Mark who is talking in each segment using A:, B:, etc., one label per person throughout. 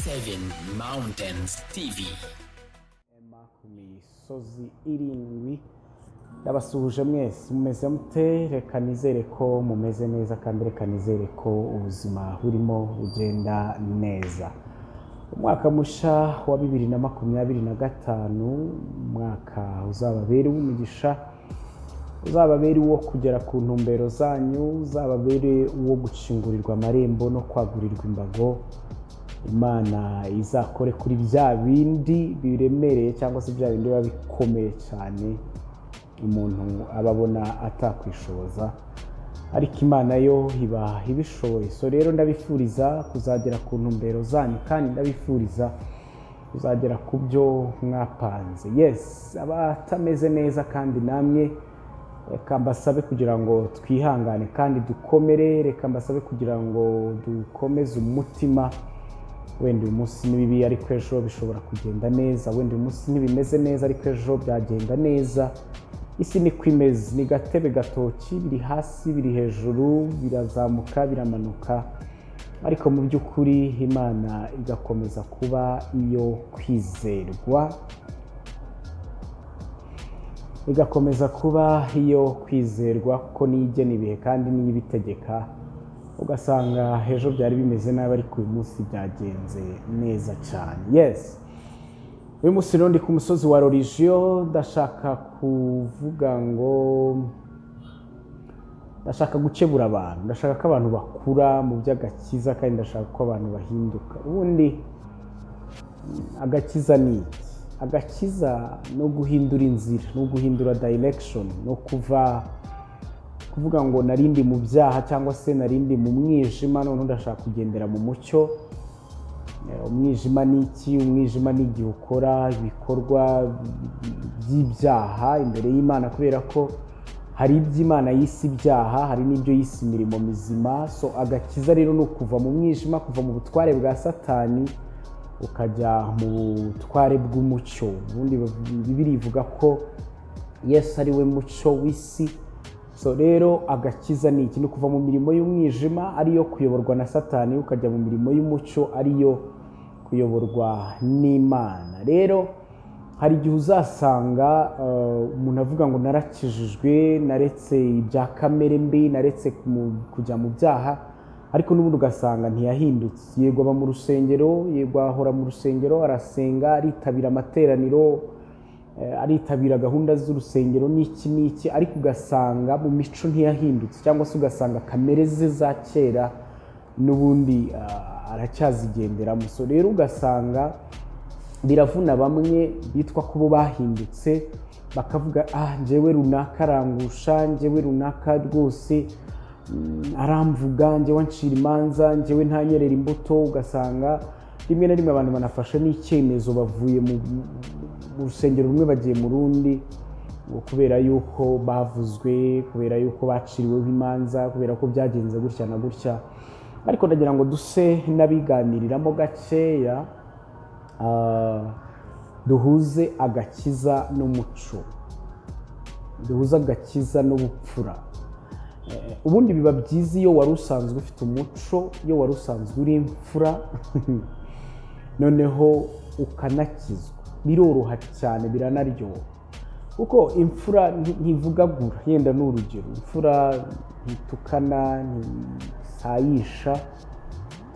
A: Seven Mountains TV.
B: Ku misozi irindwi ndabasuhuje mwese mumeze mute. Reka nizere ko mumeze neza kandi reka nizere ko ubuzima burimo bugenda neza. Umwaka musha wa 2025 umwaka uzababera umugisha, uzababera uwo kugera ku ntumbero zanyu, uzababere uwo gucingurirwa amarembo no kwagurirwa imbago. Imana izakore kuri bya bindi biremereye cyangwa se bya bindi biba bikomeye cyane umuntu ababona atakwishoboza, ariko Imana yo iba ibishoboye. So rero ndabifuriza kuzagera ku ntumbero zanyu kandi ndabifuriza kuzagera ku byo mwapanze. Yes, abatameze neza kandi namwe reka mbasabe kugira ngo twihangane kandi dukomere. Reka mbasabe kugira ngo dukomeze umutima. Wenda uyu munsi ni bibi ariko ejo bishobora kugenda neza. Wenda uyu munsi ntibimeze neza ariko ejo byagenda neza. Isi ni kwimeze, ni gatebe gatoki, biri hasi biri hejuru, birazamuka biramanuka, ariko mu by'ukuri Imana igakomeza kuba iyo kwizerwa, igakomeza kuba iyo kwizerwa ko nigena ibihe kandi niyibitegeka. Ugasanga ejo byari bimeze nabi ariko uyu munsi byagenze neza cyane. Yes, uyu munsi rero ndi ku musozi wa rurerure. Ndashaka kuvuga ngo ndashaka gukebura abantu, ndashaka ko abantu bakura mu by'agakiza kandi ndashaka ko abantu bahinduka. Ubundi agakiza ni iki? Agakiza no guhindura inzira, no guhindura direction, no kuvuga ngo narindi mu byaha cyangwa se narindi mu mwijima none ndashaka kugendera mu mucyo. Umwijima ni iki? Umwijima ni igihe ukora ibikorwa by'ibyaha imbere y'Imana, kubera ko hari iby'Imana yise ibyaha, hari n'ibyo yise imirimo mizima. So agakiza rero ni ukuva mu mwijima, kuva mu butware bwa Satani ukajya mu butware bw'umucyo. Ubundi Bibiliya ivuga ko Yesu ari we mucyo w'isi. So rero agakiza ni iki? Ni kuva mu mirimo y'umwijima ariyo kuyoborwa na Satani ukajya mu mirimo y'umucyo ariyo kuyoborwa n'Imana. Rero hari igihe uzasanga umuntu avuga ngo narakijijwe, naretse ibya kamere mbi, naretse kujya mu byaha, ariko n'ubundi ugasanga ntiyahindutse. Yego aba mu rusengero, yego ahora mu rusengero, arasenga, aritabira amateraniro, aritabira gahunda z'urusengero n'iki, ariko ugasanga mu mico ntiyahindutse, cyangwa se ugasanga kamere ze za kera n'ubundi aracyazigenderamo. So rero ugasanga biravuna bamwe bitwa ko bo bahindutse, bakavuga njyewe runaka arangusha, njyewe runaka rwose aramvuga, njyewe ncira imanza, njyewe ntanyerera imbuto. Ugasanga rimwe na rimwe abantu banafashe n'icyemezo bavuye mu rusengero rumwe bagiye mu rundi, kubera yuko bavuzwe, kubera yuko baciriweho imanza, kubera ko byagenze gutya na gutya. Ariko ndagira ngo duse n'abiganiriramo gakeya, duhuze agakiza n'umuco, duhuze agakiza n'ubupfura. Ubundi biba byiza iyo wari usanzwe ufite umuco, iyo wari usanzwe uri imfura noneho ukanakizwa, biroroha cyane, biranaryoha. Kuko imfura ntivugagura. Yenda n'urugero, imfura ntitukana, ntisayisha,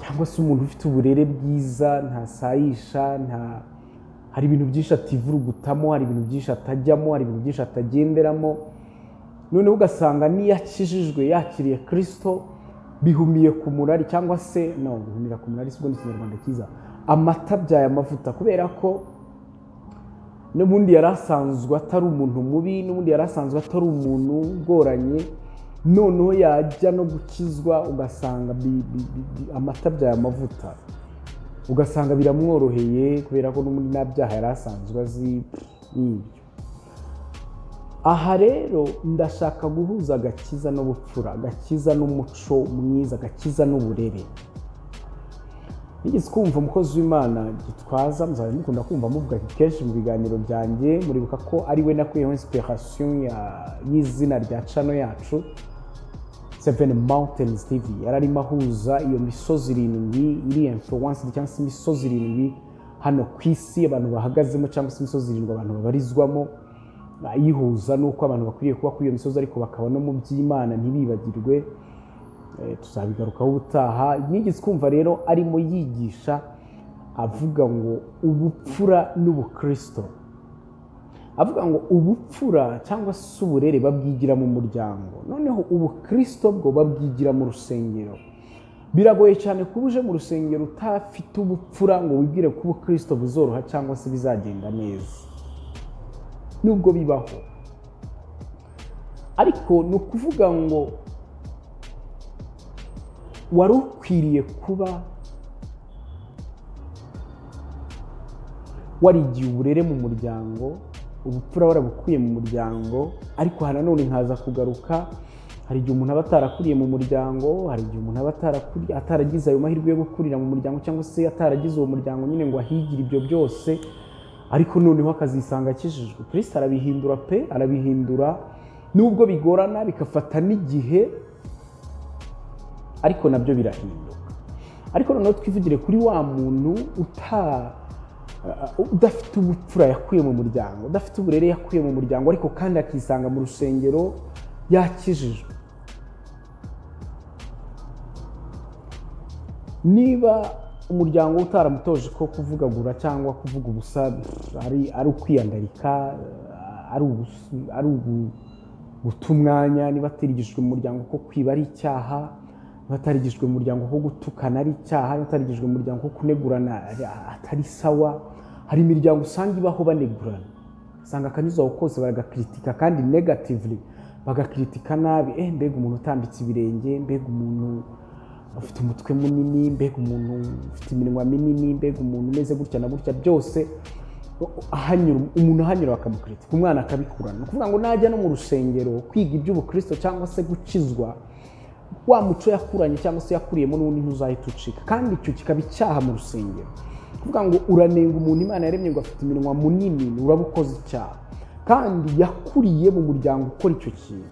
B: cyangwa se umuntu ufite uburere bwiza ntasayisha, hari ibintu byinshi ativurugutamo, hari ibintu byinshi atajyamo, hari ibintu byinshi atagenderamo. Noneho ugasanga niyo akijijwe, yakiriye Kristo, bihumiye ku murari, cyangwa se guhumira ku murari sibwo ni Kinyarwanda cyiza, amata byaye amavuta, kubera ko n'ubundi yari asanzwe atari umuntu mubi, n'ubundi yari asanzwe atari umuntu ugoranye. Noneho yajya no gukizwa ugasanga amata byaye amavuta, ugasanga biramworoheye, kubera ko n'ubundi nta byaha yari asanzwe azi n'ibyo. Aha rero ndashaka guhuza agakiza n'ubupfura, agakiza n'umuco mwiza, agakiza n'uburere. Nigeze kumva umukozi w'Imana Gitwaza, muzabe mukunda kumva muvuga kenshi mu biganiro byanjye, muribuka ko ari we nakuyeho inspiration y'izina rya channel yacu. Seven Mountains TV yararimo ahuza iyo misozi irindwi iri influence cyangwa se imisozi irindwi hano ku isi abantu bahagazemo cyangwa se imisozi irindwi abantu babarizwamo, ayihuza nuko abantu bakwiriye kuba kuri iyo misozi ariko bakaba no mu by'Imana ntibibagirwe. Tuzabigarukaho ubutaha. Nigeze kumva rero arimo yigisha avuga ngo ubupfura n'ubukristo, avuga ngo ubupfura cyangwa se uburere babwigira mu muryango, noneho ubukristo bwo babwigira mu rusengero. Biragoye cyane kuba uje mu rusengero utafite ubupfura ngo wibwire ko ubukristo buzoroha cyangwa se bizagenda neza, nubwo bibaho. Ariko ni ukuvuga ngo wari ukwiriye kuba warigiye uburere mu muryango, ubupfura warabukuye mu muryango. Ariko nanone nkaza kugaruka, hari igihe umuntu aba atarakuriye mu muryango, hari igihe umuntu aba ataragize ayo mahirwe yo gukurira mu muryango cyangwa se ataragize uwo muryango nyine ngo ahigire ibyo byose, ariko noneho akazisanga akijijwe. Kristo arabihindura pe, arabihindura nubwo bigorana bigafata n'igihe, ariko nabyo birahinduka. Ariko noneho twivugire kuri wa muntu udafite ubupfura yakuye mu muryango, udafite uburere yakuye mu muryango, ariko kandi akisanga mu rusengero yakijijwe. Niba umuryango utaramutoje ko kuvugagura cyangwa kuvuga ubusa ari ukwiyandarika, ari guta umwanya, niba atarigishijwe mu muryango ko kwiba ari icyaha, niba atarigishijwe mu muryango ko gutukana ari icyaha, niba atarigishijwe mu muryango ko kunegurana atari sawa. Hari imiryango usanga ibaho banegurana, usanga akanyuzo kose baragakritika kandi negatively, bagakritika nabi. Mbega umuntu utambitse ibirenge, mbega umuntu ufite umutwe munini, mbega umuntu ufite iminwa minini, mbega umuntu umeze gutya na gutya, byose umuntu ahanyura bakamukritika, umwana akabikurana. Ni ukuvuga ngo najya no mu rusengero kwiga iby'ubukristo cyangwa se gukizwa, wa muco yakuranye cyangwa se yakuriyemo n'ubundi ntuzahita ucika, kandi icyo kikaba icyaha mu rusengero. Kuvuga ngo uranenga umuntu Imana yaremye ngo afite iminwa munini, uraba ukoze icyaha, kandi yakuriye mu muryango ukora icyo kintu.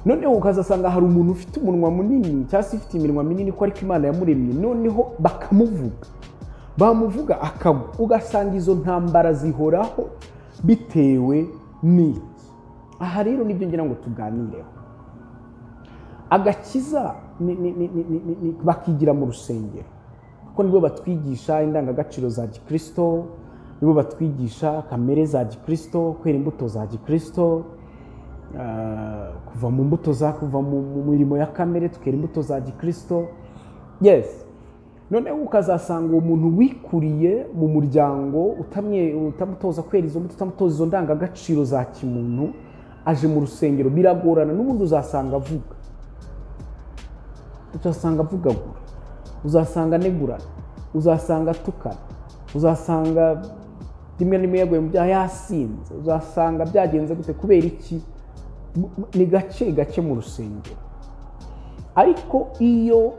B: Noneho ukazasanga hari umuntu ufite umunwa munini cyangwa se ufite iminwa minini ko ariko Imana yamuremye, noneho bamuvuga akagwa. Ugasanga izo ntambara zihoraho bitewe n'iki. Aha rero nibyo ngira ngo tuganireho. Agakiza bakigira mu rusengero, kuko nibo batwigisha indangagaciro za gikristo, nibo batwigisha kamere za gikristo, kwera imbuto za gikristo, kuva mu mirimo ya kamere tukera imbuto za gikristo. Yes. Noneho ukazasanga uwo muntu wikuriye mu muryango utamutoza kwera izo mbuto, utamutoza izo ndangagaciro za kimuntu, aje mu rusengero biragorana. N'ubundi uzasanga avugagura, uzasanga anegurana, uzasanga atukana, uzasanga rimwe rimwe yaguye mu byaha yasinze, uzasanga byagenze gute. Kubera iki? Ni gake gake mu rusengero. Ariko iyo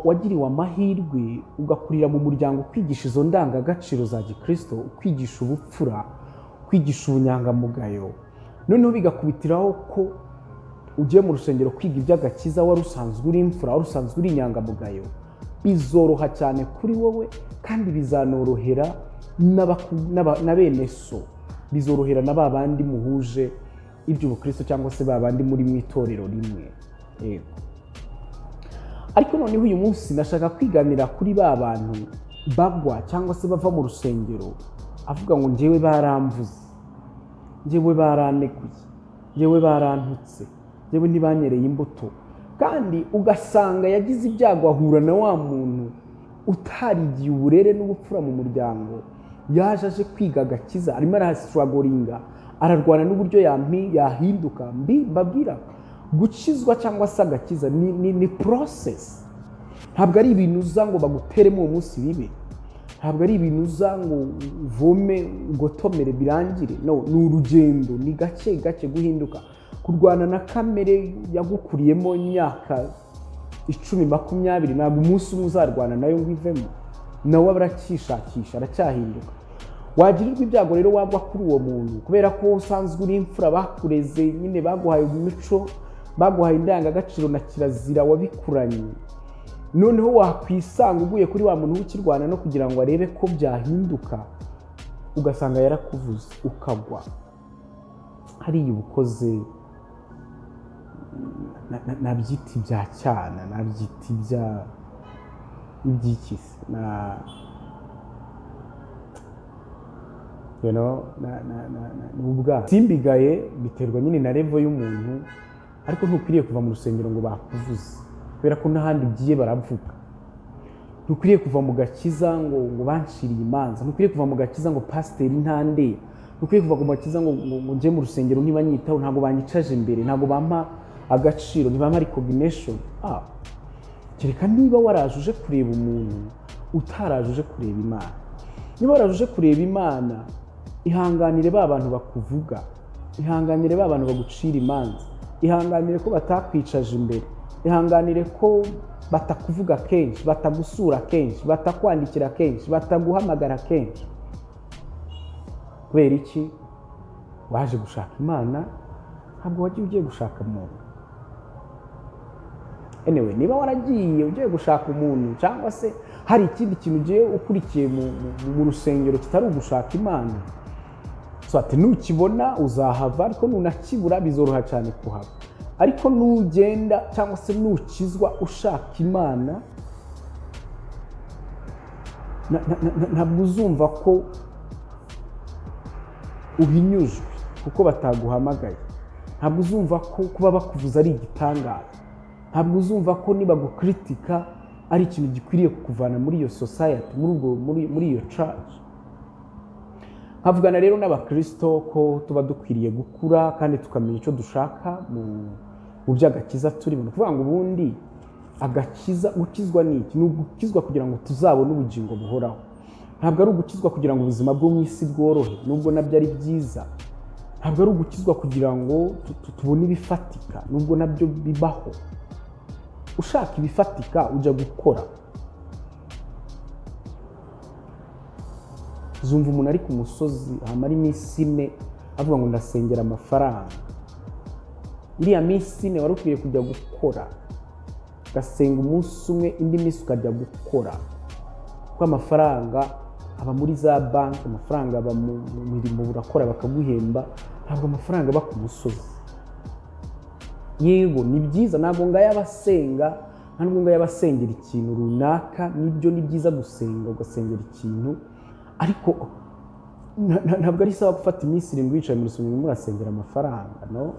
B: wagiriwe amahirwe ugakurira mu muryango kwigisha izo ndangagaciro za gikristo, kwigisha ubupfura, kwigisha ubunyangamugayo, noneho bigakubitiraho ko ugiye mu rusengero kwiga iby'agakiza, wari usanzwe uri imfura, wari usanzwe uri inyangamugayo, bizoroha cyane kuri wowe, kandi bizanorohera na bene so, bizorohera na ba bandi muhuje iby'ubukristo cyangwa se ba bandi muri mu itorero rimwe. Yego. Ariko noneho uyu munsi ndashaka kwiganira kuri ba bantu bagwa cyangwa se bava mu rusengero avuga ngo njyewe baramvuze, njyewe baraneguye, njyewe barantutse, njyewe ntibanyereye imbuto. Kandi ugasanga yagize ibyago ahura na wa muntu utarigiye uburere n'ubupfura mu muryango, yaje aje kwiga agakiza, arimo arasituragoringa, ararwana n'uburyo yahinduka. Mbabwira gukizwa cyangwa se agakiza ni process. Ntabwo ari ibintu uza ngo baguteremo uwo munsi bibe, ntabwo ari ibintu uza ngo uvome ugotomere birangire. No, ni urugendo, ni gake gake guhinduka, kurwana na kamere yagukuriyemo imyaka 10-20. Ntabwo umunsi umwe uzarwana nayo ngo ivemo, nawe aracyishakisha, aracyahinduka. wagirirwa ibyago rero wagwa kuri uwo muntu kubera ko usanzwe uri imfura, bakureze nyine, baguhaye umuco, baguhaye indangagaciro na kirazira wabikuranye, noneho wakwisanga uguye kuri wa muntu ukirwana no kugira ngo arebe ko byahinduka, ugasanga yarakuvuze ukagwa. Hariya ubukoze nabyita ibya cyana, nabyita iby'ikisi, ubwa simbigaye biterwa nyine na level y'umuntu, ariko ntukwiriye kuva mu rusengero ngo bakuvuze kubera ko n'ahandi ugiye baravuga. Ntukwiriye kuva mu gakiza ngo banshiriye imanza, ntukwiriye kuva mu gakiza ngo pasiteri ntande, ntukwiriye kuva mu gakiza ngo njye mu rusengero ntibanyitaho, ntabwo banyicaje imbere, ntabwo bampa agaciro, ntibampa recognition. Kereka niba waraje uje kureba umuntu utaraje uje kureba Imana. Niba waraje uje kureba Imana, ihanganire ba bantu bakuvuga, ihanganire ba bantu bagucira imanza, ihanganire ko batakwicaje imbere, ihanganire ko batakuvuga kenshi, batagusura kenshi, batakwandikira kenshi, bataguhamagara kenshi. Kubera iki? Waje gushaka Imana, ntabwo wagiye ugiye gushaka umuntu. Anyway, niba waragiye ugiye gushaka umuntu cyangwa se hari ikindi kintu ugiye ukurikiye mu rusengero kitari ugushaka Imana, so ati nukibona uzahava, ariko nunakibura bizoroha cyane kuhava. Ariko nugenda cyangwa se nukizwa ushaka Imana, ntabwo uzumva ko uhinyujwe kuko bataguhamagaye, ntabwo uzumva ko kuba bakuvuza ari igitangaza, ntabwo uzumva ko niba gukritika ari ikintu gikwiriye kukuvana muri iyo society, muri iyo church. Nkavugana rero n'abakristo ko tuba dukwiriye gukura kandi tukamenya icyo dushaka mu by'agakiza turimo. Kuvuga ngo ubundi agakiza, gukizwa ni iki? Ni ugukizwa kugira ngo tuzabone ubugingo buhoraho, ntabwo ari ugukizwa kugira ngo ubuzima bwo mu isi bworohe, nubwo nabyo ari byiza. Ntabwo ari ugukizwa kugira ngo tubone ibifatika, nubwo nabyo bibaho. Ushaka ibifatika ujya gukora. Zumva umuntu ari ku musozi hamara iminsi ine avuga ngo ndasengera amafaranga. Iriya minsi ine wari ukwiye kujya gukora, ugasenga umunsi umwe, indi minsi ukajya gukora, kuko amafaranga aba muri za banki, amafaranga aba mu mirimo urakora bakaguhemba, ntabwo amafaranga aba ku musozi. Yego ni byiza, ntabwo ngayabasenga, ntabwo ngayabasengera ikintu runaka, nibyo ni byiza gusenga ugasengera ikintu, ariko ntabwo ari sawa gufata iminsi 7 wicaye mu rusengero murasengera amafaranga. No,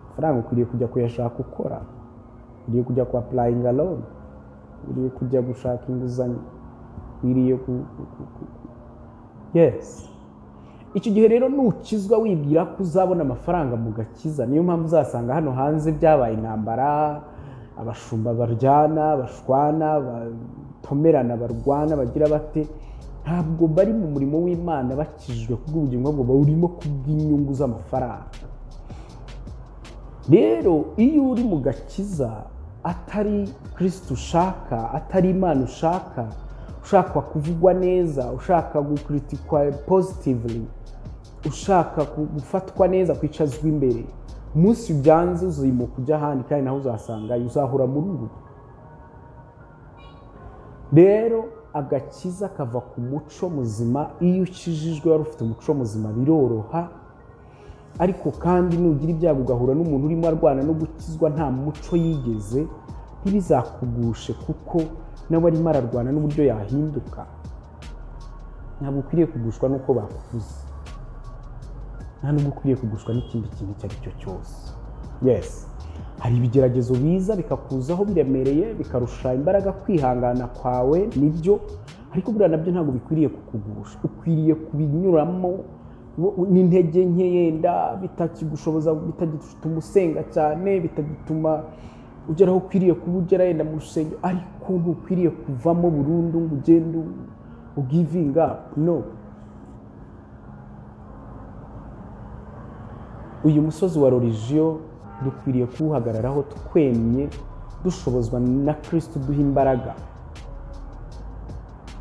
B: amafaranga ukwiriye kujya kuyashaka ukora, ukwiriye kujya ku applying loan, ukwiriye kujya gushaka inguzanyo, ukwiriye yes. Icyo gihe rero nukizwa wibwira ko uzabona amafaranga mu gakiza. Niyo mpamvu uzasanga hano hanze byabaye intambara, abashumba baryana, bashwana, batomerana, barwana, bagira bate. Ntabwo bari mu murimo w'Imana bakijijwe kubw'ubugingo bwo bawurimo kubw'inyungu z'amafaranga. Rero iyo uri mu gakiza atari Kristo ushaka, atari Imana ushaka, ushaka kuvugwa neza, ushaka gukritikwa positively, ushaka gufatwa neza, kwicazwa imbere, umunsi byanze uzimo kujya ahandi kandi naho uzasanga uzahura muri ubu. Rero agakiza kava ku muco muzima. Iyo ukijijwe wari ufite umuco muzima biroroha, ariko kandi nugira ibyago ugahura n'umuntu urimo arwana no gukizwa nta muco yigeze, ntibizakugushe kuko nawe arimo ararwana n'uburyo yahinduka. Ntabwo ukwiriye kugushwa n'uko bakuvuze, nta nubwo ukwiriye kugushwa n'ikindi kintu icyo ari cyo cyose. Yes, hari ibigeragezo biza bikakuzaho biremereye, bikarusha imbaraga kwihangana kwawe, nibyo, ariko buriya nabyo ntabwo bikwiriye kukugusha. Ukwiriye kubinyuramo n'intege nke, yenda bitakigushoboza, bitagituma usenga cyane, bitagituma ugeraho ukwiriye kuba ugera yenda mu rusengero, ariko ntukwiriye kuvamo burundu ngo ugende ugiving up. No. Uyu musozi wa religion dukwiriye kuwuhagararaho twemye, dushobozwa na Kristo duha imbaraga,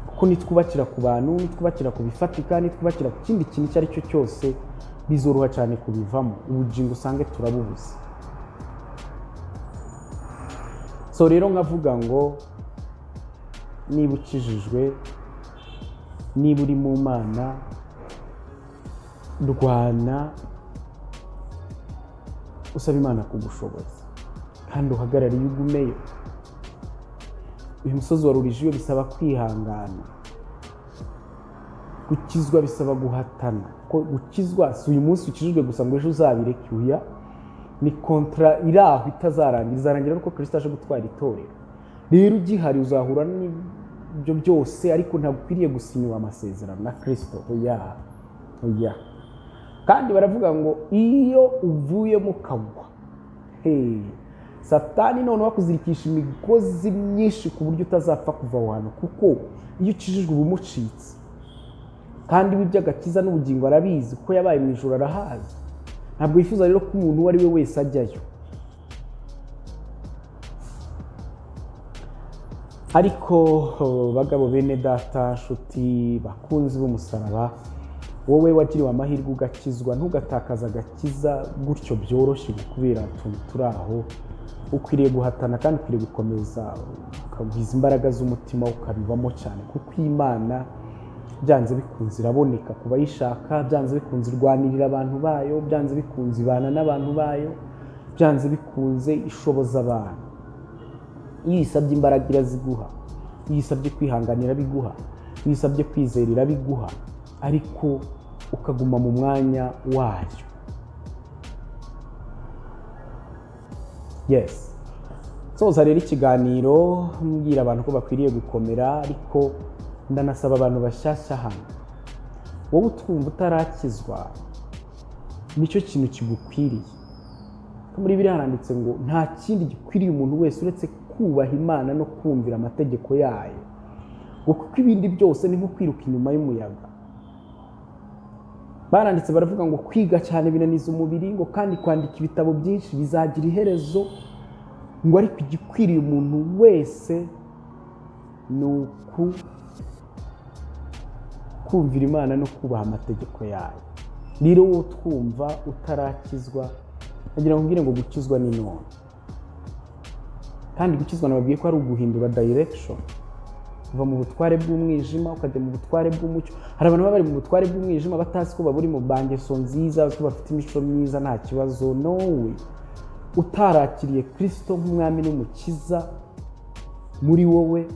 B: kuko ko nitwubakira ku bantu, nitwubakira ku bifatika, nitwubakira ku kindi kintu icyo ari cyo cyose bizoroha cyane kubivamo, ubugingo usange turabubuze. So rero nkavuga ngo niba ukijijwe, niba uri mu Mana, rwana usaba Imana kugushoboza kandi uhagarariye ugumeyo. Uyu musozi wa rurerure bisaba kwihangana, gukizwa bisaba guhatana. Ko gukizwa si uyu munsi ukijijwe gusa ngo ejo uzabireke, uya ni kontra iraho itazarangira, izarangira nuko Kristo aje gutwara itorero. Rero ugihari uzahura n'ibyo byose, ariko ntabwo ukwiriye gusinywa amasezerano na Kristo. Oya. Kandi baravuga ngo iyo uvuyemo ukagwa, Satani none wakuzirikisha imigozi myinshi ku buryo utazapfa kuva aho hantu, kuko iyo ukijijwe uba umucitse. Kandi iby'agakiza n'ubugingo arabizi, kuko yabaye mu ijoro arahazi. Ntabwo yifuza rero ko umuntu uwariwe wese ajyayo. Ariko bagabo bene data, nshuti bakunzi b'umusaraba, wowe wagiriwe amahirwe ugakizwa, ntugatakaza agakiza gutyo byoroshye kubera turi aho. Ukwiriye guhatana kandi ukwiriye gukomeza ukagwiza imbaraga z'umutima ukabibamo cyane, kuko Imana byanze bikunze iraboneka ku bayishaka, byanze bikunze irwanirira abantu bayo, byanze bikunze ibana n'abantu bayo, byanze bikunze ishoboza abantu. Iyo isabye imbaraga iraziguha, iyo isabye kwihanganira biguha, iyo isabye kwizerera biguha, ariko ukaguma mu mwanya wayo. Yes. Soza rero ikiganiro mbwira abantu ko bakwiriye gukomera, ariko ndanasaba abantu bashyashya hano. Wowe utwumva utarakizwa, nicyo kintu kigukwiriye. Muri Bibiliya haranditse ngo nta kindi gikwiriye umuntu wese uretse kubaha Imana no kumvira amategeko yayo, ngo kuko ibindi byose ni nko kwiruka inyuma y'umuyaga. Baranditse baravuga ngo kwiga cyane binaniza umubiri, ngo kandi kwandika ibitabo byinshi bizagira iherezo, ngo ariko igikwiriye umuntu wese ni kumvira Imana no kubaha amategeko yayo. Rero wowe twumva utarakizwa, nagira ngo mbwire ngo gukizwa ni none. Kandi gukizwa nababwiye ko ari uguhindura direction, uva mu butware bw'umwijima ukajya mu butware bw'umuco. Hari abantu baba bari mu butware bw'umwijima batazi ko baburi mu bangeso nziza, ko bafite imico myiza, nta kibazo. Nowe utarakiriye Kristo nk'umwami n'umukiza muri wowe,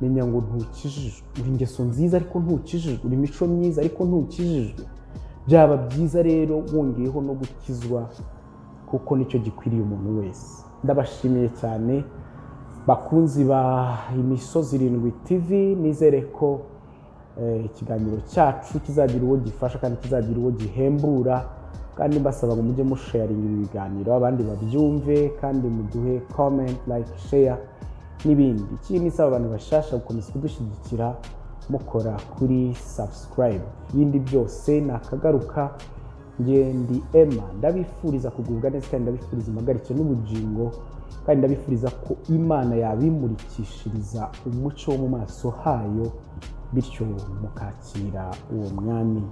B: menya ngo ntukijijwe. Uri ingeso nziza ariko ntukijijwe, uri imico myiza ariko ntukijijwe. Byaba byiza rero wongeyeho no gukizwa, kuko nicyo gikwiriye umuntu wese. Ndabashimiye cyane bakunzi ba Imisozi Irindwi TV. Nizere ko ikiganiro cyacu kizagira uwo gifasha kandi kizagira uwo gihembura, kandi mbasaba ngo mujye musharinga ibi biganiro abandi babyumve, kandi muduhe comment, like, share n'ibindi. Ikindi nisaba abantu bashasha gukomeza kudushyigikira mukora kuri subscribe. Ibindi byose nakagaruka. Nge ndi Emma, ndabifuriza kugubwa neza kandi ndabifuriza impagarike n'ubugingo, kandi ndabifuriza ko Imana yabimurikishiriza umuco wo mu maso hayo, bityo mukakira uwo mwami,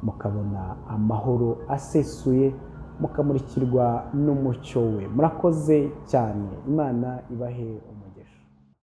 B: mukabona amahoro asesuye, mukamurikirwa n'umucyo we. Murakoze cyane. Imana ibahe